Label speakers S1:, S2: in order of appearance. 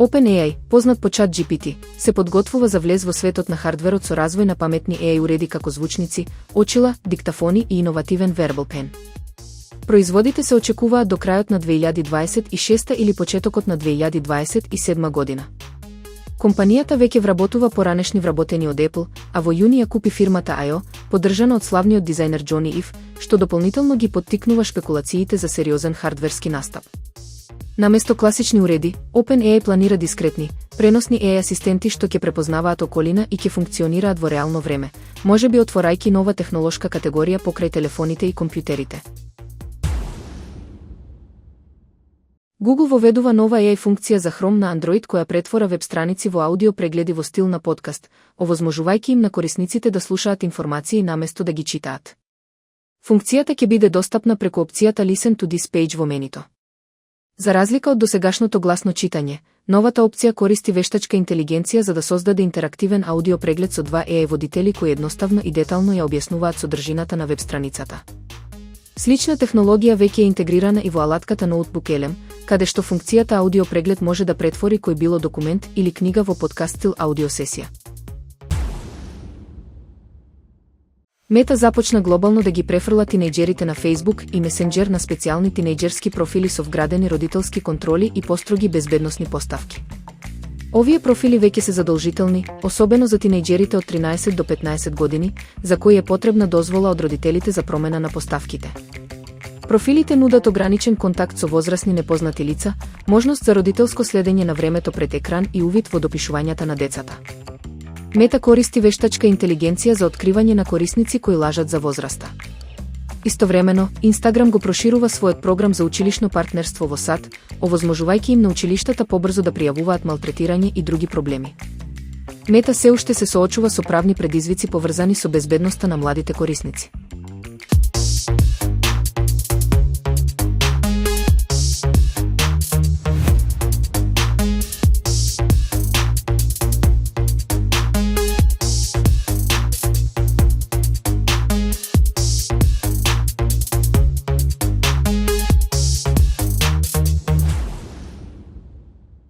S1: OpenAI, познат по ChatGPT, се подготвува за влез во светот на хардверот со развој на паметни AI уреди како звучници, очила, диктафони и иновативен wearable pen. Производите се очекуваат до крајот на 2026 или почетокот на 2027 година. Компанијата веќе вработува поранешни вработени од Apple, а во јуни ја купи фирмата I/O, поддржана од славниот дизајнер Джони Ив, што дополнително ги поттикнува шпекулациите за сериозен хардверски настап. Наместо класични уреди, OpenAI планира дискретни, преносни AI асистенти што ќе препознаваат околина и ќе функционираат во реално време, можеби отворајќи нова технолошка категорија покрај телефоните и компјутерите. Google воведува нова AI функција за Chrome на Android која претвора веб страници во аудио прегледи во стил на подкаст, овозможувајќи им на корисниците да слушаат информации наместо да ги читаат. Функцијата ќе биде достапна преку опцијата Listen to this page во менито. За разлика од досегашното гласно читање, новата опција користи вештачка интелигенција за да создаде интерактивен аудио преглед со два AI водители кои едноставно и детално ја објаснуваат содржината на веб страницата. Слична технологија веќе е интегрирана и во алатката Notebook LM, каде што функцијата аудио преглед може да претвори кој било документ или книга во подкаст стил аудио сесија. Мета започна глобално да ги префрла тинејџерите на Facebook и Messenger на специјални тинејџерски профили со вградени родителски контроли и построги безбедносни поставки. Овие профили веќе се задолжителни, особено за тинејџерите од 13 до 15 години, за кои е потребна дозвола од родителите за промена на поставките. Профилите нудат ограничен контакт со возрастни непознати лица, можност за родителско следење на времето пред екран и увид во допишувањата на децата. Мета користи вештачка интелигенција за откривање на корисници кои лажат за возраста. Истовремено, Instagram го проширува својот програм за училишно партнерство во САД, овозможувајќи им на училиштата побрзо да пријавуваат малтретирање и други проблеми. Мета се уште се соочува со правни предизвици поврзани со безбедноста на младите корисници.